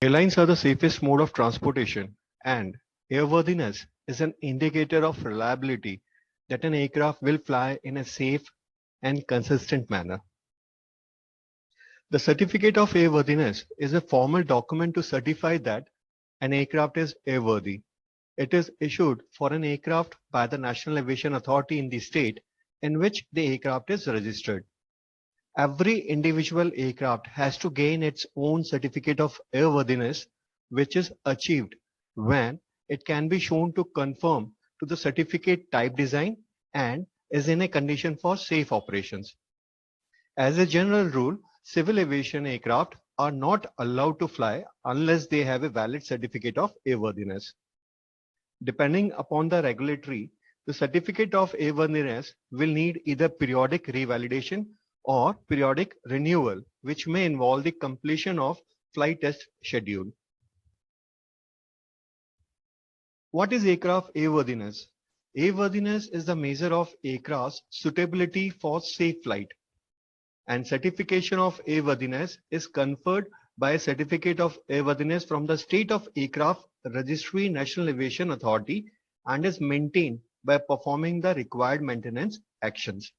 Airlines are the safest mode of transportation, and airworthiness is an indicator of reliability that an aircraft will fly in a safe and consistent manner. The certificate of airworthiness is a formal document to certify that an aircraft is airworthy. It is issued for an aircraft by the National Aviation Authority in the state in which the aircraft is registered. Every individual aircraft has to gain its own certificate of airworthiness, which is achieved when it can be shown to conform to the certificate type design and is in a condition for safe operations. As a general rule, civil aviation aircraft are not allowed to fly unless they have a valid certificate of airworthiness. Depending upon the regulatory, the certificate of airworthiness will need either periodic revalidation or periodic renewal, which may involve the completion of flight test schedule. What is aircraft airworthiness? Airworthiness is the measure of aircraft's suitability for safe flight, and certification of airworthiness is conferred by a certificate of airworthiness from the State of Aircraft Registry National Aviation Authority and is maintained by performing the required maintenance actions.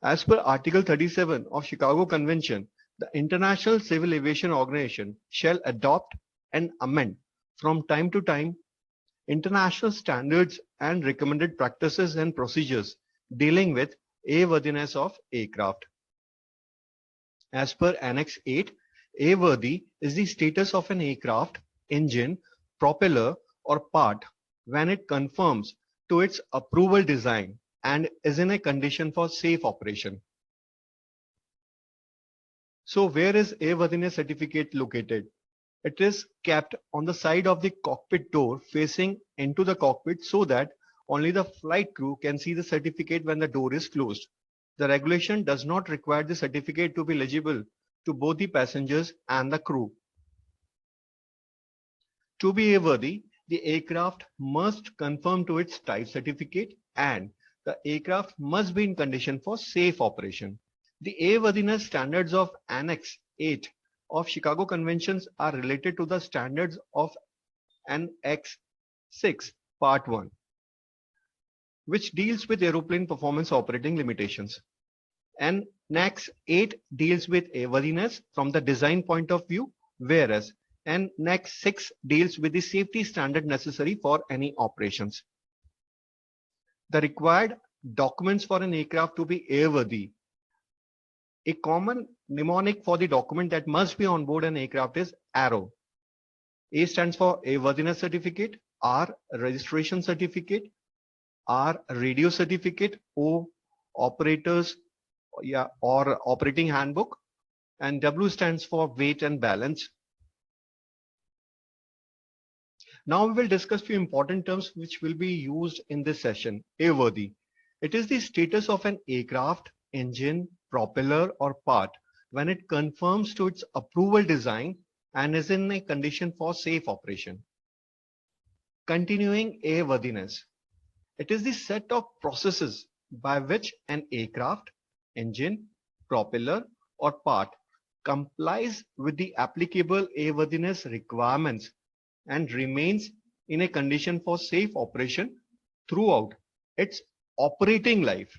As per Article 37 of Chicago Convention, the International Civil Aviation Organization shall adopt and amend from time to time international standards and recommended practices and procedures dealing with airworthiness of aircraft. As per Annex 8, airworthy is the status of an aircraft, engine, propeller, or part when it conforms to its approval design and is in a condition for safe operation. So where is airworthiness certificate located? It is kept on the side of the cockpit door facing into the cockpit so that only the flight crew can see the certificate when the door is closed. The regulation does not require the certificate to be legible to both the passengers and the crew. To be airworthy, the aircraft must conform to its type certificate and the aircraft must be in condition for safe operation. The airworthiness standards of Annex 8 of Chicago Conventions are related to the standards of Annex 6 Part 1, which deals with aeroplane performance operating limitations. Annex 8 deals with airworthiness from the design point of view, whereas Annex 6 deals with the safety standard necessary for any operations. The required documents for an aircraft to be airworthy. A common mnemonic for the document that must be on board an aircraft is ARROW. A stands for Airworthiness Certificate, R Registration Certificate, R Radio Certificate, O Operators or Operating Handbook, and W stands for Weight and Balance. Now we will discuss few important terms which will be used in this session. Airworthy. It is the status of an aircraft, engine, propeller or part when it conforms to its approval design and is in a condition for safe operation. Continuing airworthiness. It is the set of processes by which an aircraft, engine, propeller or part complies with the applicable airworthiness requirements and remains in a condition for safe operation throughout its operating life.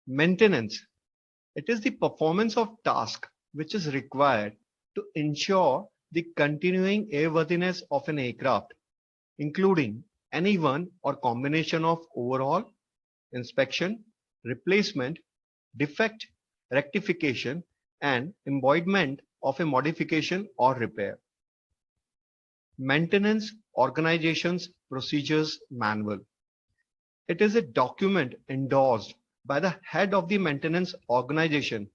Maintenance. It is the performance of task which is required to ensure the continuing airworthiness of an aircraft, including any one or combination of overhaul, inspection, replacement, defect, rectification, and embodiment of a modification or repair. Maintenance Organizations Procedures Manual. It is a document endorsed by the head of the maintenance organization,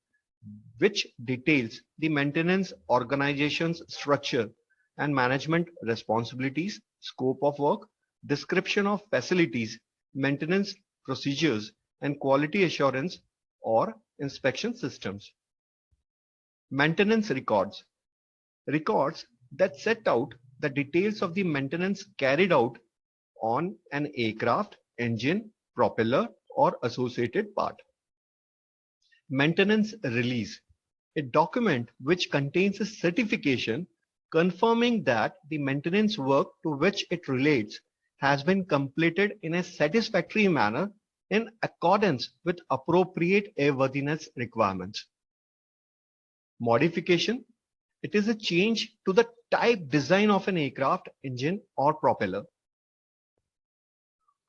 which details the maintenance organization's structure and management responsibilities, scope of work, description of facilities, maintenance procedures, and quality assurance or inspection systems. Maintenance records. Records that set out the details of the maintenance carried out on an aircraft, engine, propeller, or associated part. Maintenance release. A document which contains a certification confirming that the maintenance work to which it relates has been completed in a satisfactory manner in accordance with appropriate airworthiness requirements. Modification. It is a change to the type design of an aircraft engine or propeller.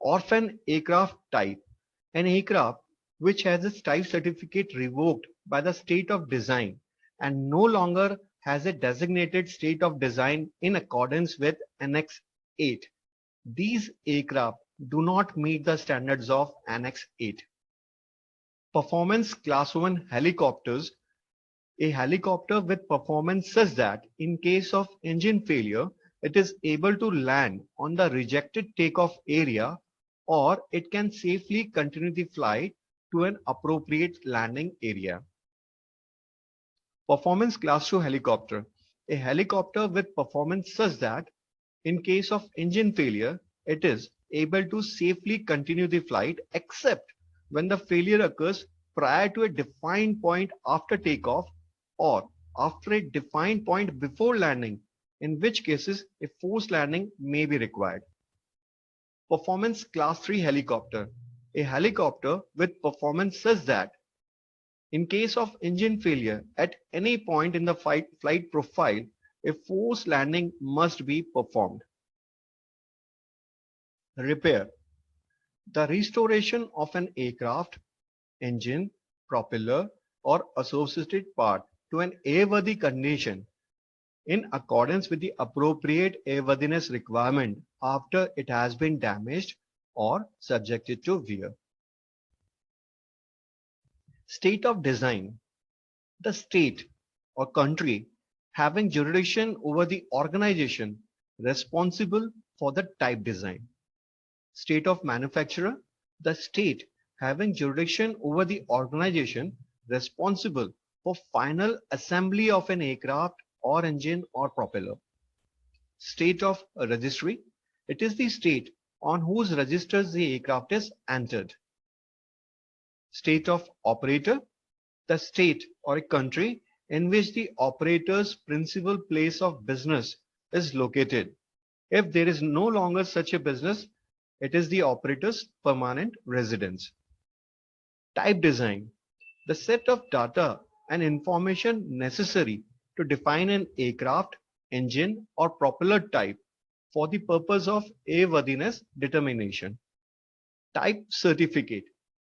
Orphan aircraft type. An aircraft which has its type certificate revoked by the state of design and no longer has a designated state of design in accordance with Annex 8. These aircraft do not meet the standards of Annex 8. Performance Class 1 helicopters. A helicopter with performance such that in case of engine failure, it is able to land on the rejected takeoff area, or it can safely continue the flight to an appropriate landing area. Performance Class 2 helicopter. A helicopter with performance such that in case of engine failure, it is able to safely continue the flight except when the failure occurs prior to a defined point after takeoff or after a defined point before landing, in which cases a forced landing may be required. Performance Class 3 helicopter. A helicopter with performance such that in case of engine failure at any point in the flight profile, a forced landing must be performed. Repair. The restoration of an aircraft, engine, propeller, or associated part to an airworthy condition in accordance with the appropriate airworthiness requirement after it has been damaged or subjected to wear. State of design. The state or country having jurisdiction over the organization responsible for the type design. State of manufacturer. The state having jurisdiction over the organization responsible for final assembly of an aircraft or engine or propeller. State of registry. It is the state on whose registers the aircraft is entered. State of operator. The state or a country in which the operator's principal place of business is located. If there is no longer such a business, it is the operator's permanent residence. Type design. The set of data and information necessary to define an aircraft, engine, or propeller type for the purpose of airworthiness determination. Type certificate.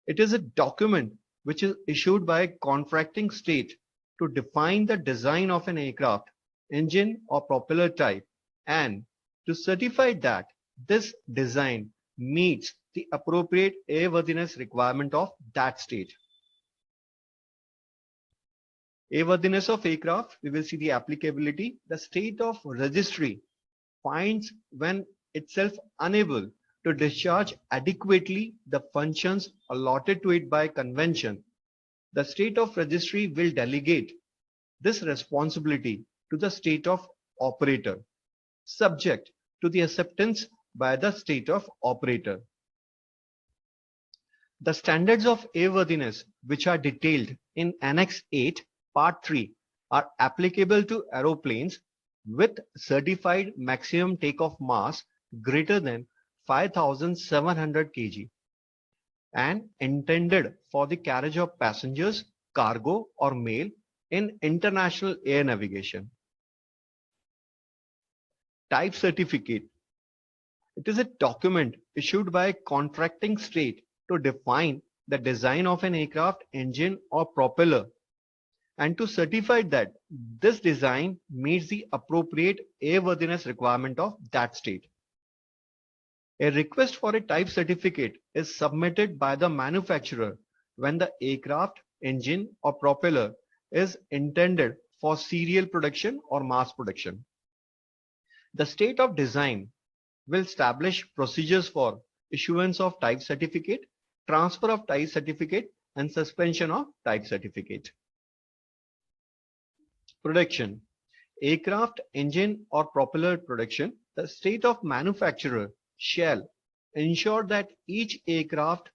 It is a document which is issued by a contracting state to define the design of an aircraft, engine, or propeller type and to certify that this design meets the appropriate airworthiness requirement of that state. Airworthiness of aircraft, we will see the applicability. The state of registry finds when itself unable to discharge adequately the functions allotted to it by convention. The state of registry will delegate this responsibility to the state of operator, subject to the acceptance by the state of operator. The standards of airworthiness, which are detailed in Annex 8, Part 3, are applicable to aeroplanes with certified maximum takeoff mass greater than 5,700 kg and intended for the carriage of passengers, cargo, or mail in international air navigation. Type certificate. It is a document issued by a contracting state to define the design of an aircraft, engine, or propeller and to certify that this design meets the appropriate airworthiness requirement of that state. A request for a type certificate is submitted by the manufacturer when the aircraft, engine, or propeller is intended for serial production or mass production. The state of design will establish procedures for issuance of type certificate, transfer of type certificate, and suspension of type certificate. Production. Aircraft, engine, or propeller production. The state of manufacturer shall ensure that each aircraft,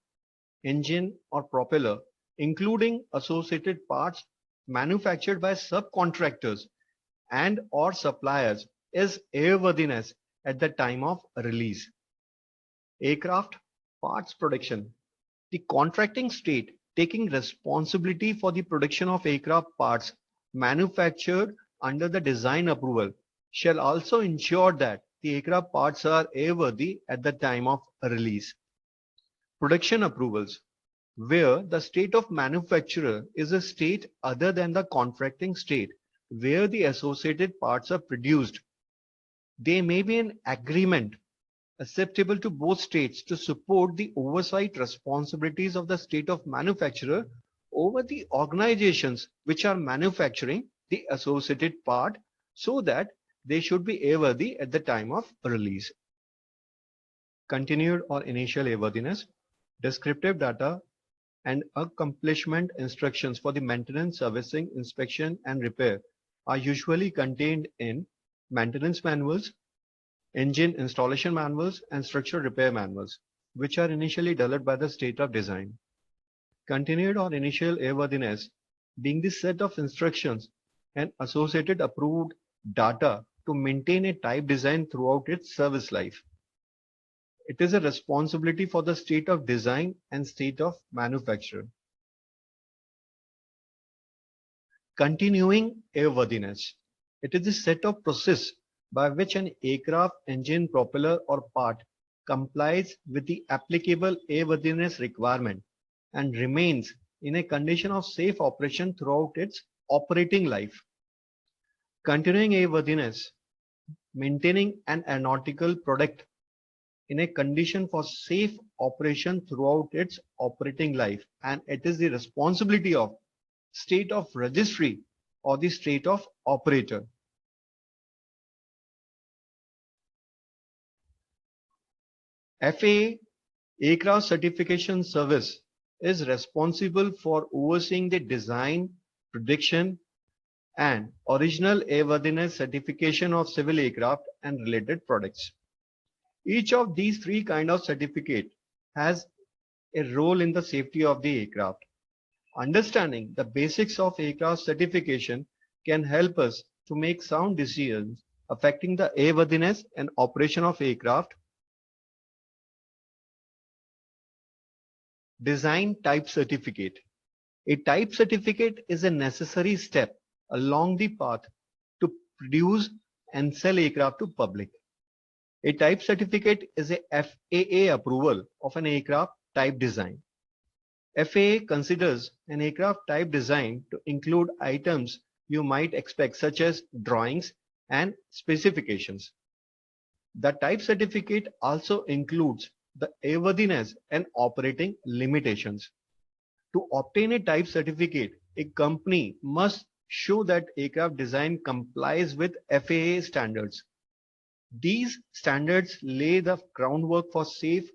engine, or propeller, including associated parts, manufactured by subcontractors and or suppliers is airworthiness at the time of release. Aircraft parts production. The contracting state taking responsibility for the production of aircraft parts manufactured under the design approval shall also ensure that the aircraft parts are airworthy at the time of release. Production approvals, where the state of manufacturer is a state other than the contracting state where the associated parts are produced. They may be an agreement acceptable to both states to support the oversight responsibilities of the state of manufacturer over the organizations which are manufacturing the associated part so that they should be airworthy at the time of release. Continued or initial airworthiness, descriptive data and accomplishment instructions for the maintenance, servicing, inspection and repair are usually contained in maintenance manuals, engine installation manuals and structural repair manuals, which are initially developed by the state of design. Continued or initial airworthiness being the set of instructions and associated approved data to maintain a type design throughout its service life. It is a responsibility for the state of design and state of manufacture. Continuing airworthiness. It is the set of process by which an aircraft engine, propeller or part complies with the applicable airworthiness requirement and remains in a condition of safe operation throughout its operating life. Continuing airworthiness, maintaining an aeronautical product in a condition for safe operation throughout its operating life, and it is the responsibility of state of registry or the state of operator. FAA Aircraft Certification Service is responsible for overseeing the design, production, and original airworthiness certification of civil aircraft and related products. Each of these three kinds of certificate has a role in the safety of the aircraft. Understanding the basics of aircraft certification can help us to make sound decisions affecting the airworthiness and operation of aircraft. Design type certificate. A type certificate is a necessary step along the path to produce and sell aircraft to public. A type certificate is a FAA approval of an aircraft type design. FAA considers an aircraft type design to include items you might expect such as drawings and specifications. The type certificate also includes the airworthiness and operating limitations. To obtain a type certificate, a company must show that aircraft design complies with FAA standards. These standards lay the groundwork for safe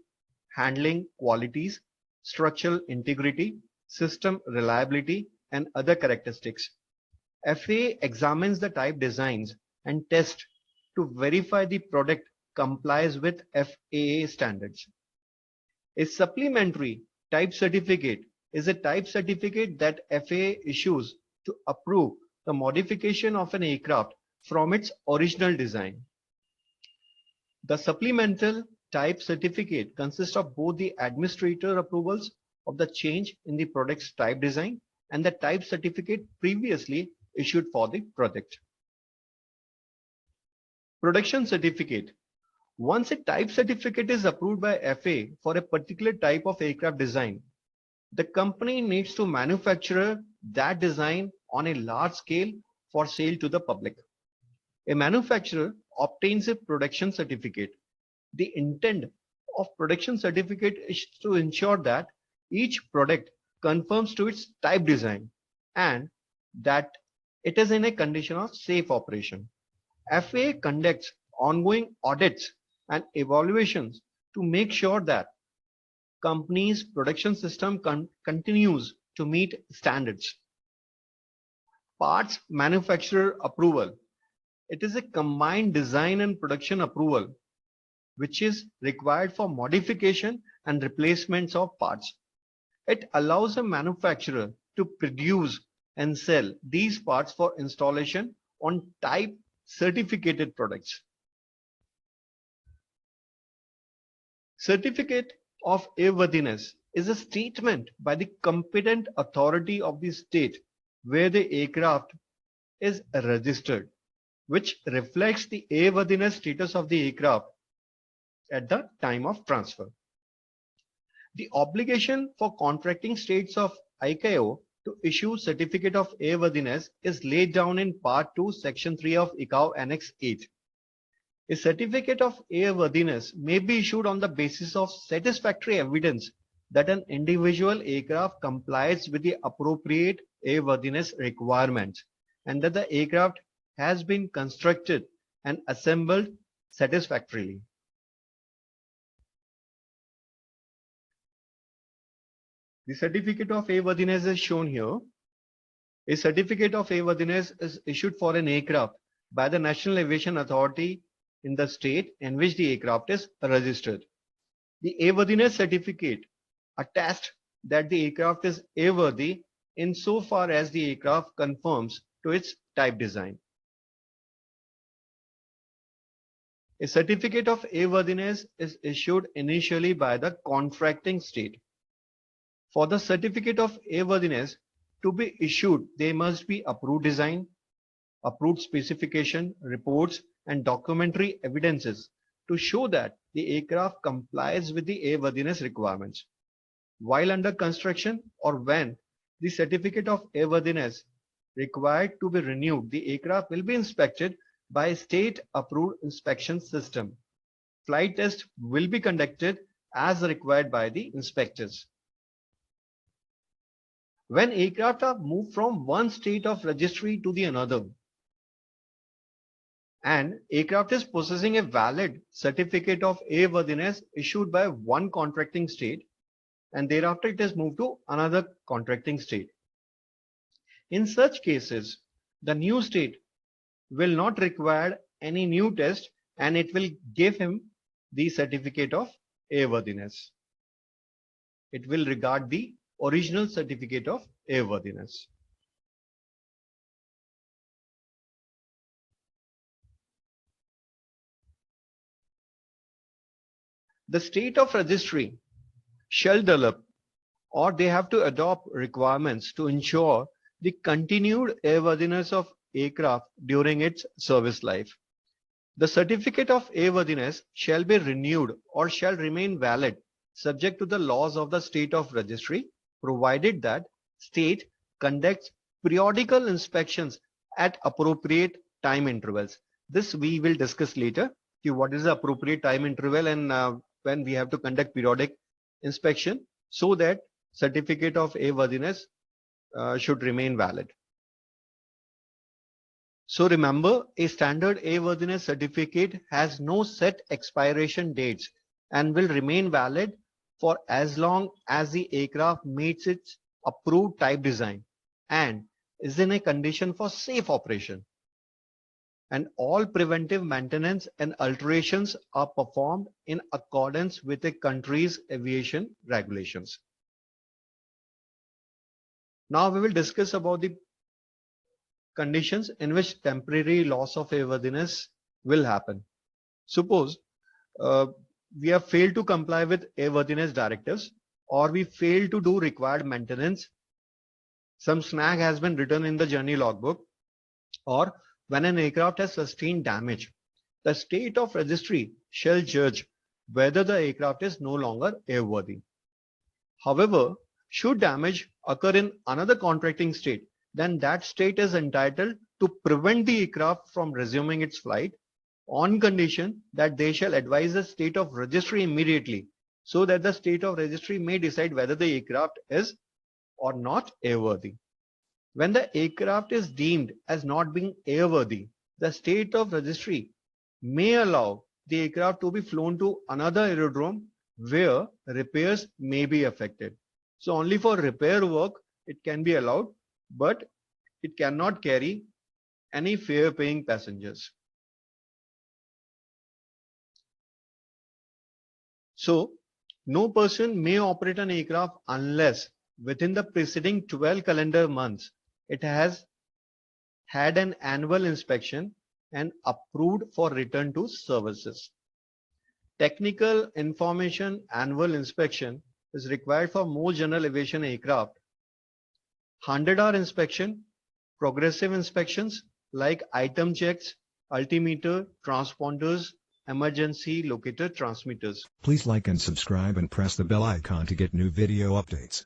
handling qualities, structural integrity, system reliability, and other characteristics. FAA examines the type designs and tests to verify the product complies with FAA standards. A supplementary type certificate is a type certificate that FAA issues to approve the modification of an aircraft from its original design. The supplemental type certificate consists of both the administrator approvals of the change in the product's type design and the type certificate previously issued for the product. Production certificate. Once a type certificate is approved by FAA for a particular type of aircraft design, the company needs to manufacture that design on a large scale for sale to the public. A manufacturer obtains a production certificate. The intent of production certificate is to ensure that each product conforms to its type design and that it is in a condition of safe operation. FAA conducts ongoing audits and evaluations to make sure that company's production system continues to meet standards. Parts manufacturer approval. It is a combined design and production approval which is required for modification and replacements of parts. It allows a manufacturer to produce and sell these parts for installation on type certificated products. Certificate of airworthiness is a statement by the competent authority of the state where the aircraft is registered, which reflects the airworthiness status of the aircraft at the time of transfer. The obligation for contracting states of ICAO to issue certificate of airworthiness is laid down in Part 2, Section 3 of ICAO Annex 8. A certificate of airworthiness may be issued on the basis of satisfactory evidence that an individual aircraft complies with the appropriate airworthiness requirements and that the aircraft has been constructed and assembled satisfactorily. The certificate of airworthiness is shown here. A certificate of airworthiness is issued for an aircraft by the National Aviation Authority in the state in which the aircraft is registered. The airworthiness certificate attests that the aircraft is airworthy insofar as the aircraft conforms to its type design. A certificate of airworthiness is issued initially by the contracting state. For the certificate of airworthiness to be issued, there must be approved design, approved specification, reports, and documentary evidences to show that the aircraft complies with the airworthiness requirements. While under construction or when the certificate of airworthiness required to be renewed, the aircraft will be inspected by a state-approved inspection system. Flight tests will be conducted as required by the inspectors. When aircraft are moved from one state of registry to the another, and aircraft is possessing a valid certificate of airworthiness issued by one contracting state, and thereafter it is moved to another contracting state. In such cases, the new state will not require any new test and it will give him the certificate of airworthiness. It will regard the original certificate of airworthiness. The state of registry shall develop or they have to adopt requirements to ensure the continued airworthiness of aircraft during its service life. The certificate of airworthiness shall be renewed or shall remain valid subject to the laws of the state of registry, provided that state conducts periodical inspections at appropriate time intervals. This we will discuss later. What is the appropriate time interval and when we have to conduct periodic inspection so that certificate of airworthiness should remain valid. So remember, a standard airworthiness certificate has no set expiration dates and will remain valid for as long as the aircraft meets its approved type design and is in a condition for safe operation. And all preventive maintenance and alterations are performed in accordance with the country's aviation regulations. Now we will discuss about the conditions in which temporary loss of airworthiness will happen. Suppose we have failed to comply with airworthiness directives or we fail to do required maintenance. Some snag has been written in the journey logbook, or when an aircraft has sustained damage, the state of registry shall judge whether the aircraft is no longer airworthy. However, should damage occur in another contracting state, then that state is entitled to prevent the aircraft from resuming its flight on condition that they shall advise the state of registry immediately so that the state of registry may decide whether the aircraft is or not airworthy. When the aircraft is deemed as not being airworthy, the state of registry may allow the aircraft to be flown to another aerodrome where repairs may be affected. So only for repair work it can be allowed, but it cannot carry any fare paying passengers. So no person may operate an aircraft unless within the preceding 12 calendar months it has had an annual inspection and approved for return to services. Technical information annual inspection is required for most general aviation aircraft. 100-hour inspection, progressive inspections like item checks, altimeter, transponders, emergency locator transmitters. Please like and subscribe and press the bell icon to get new video updates.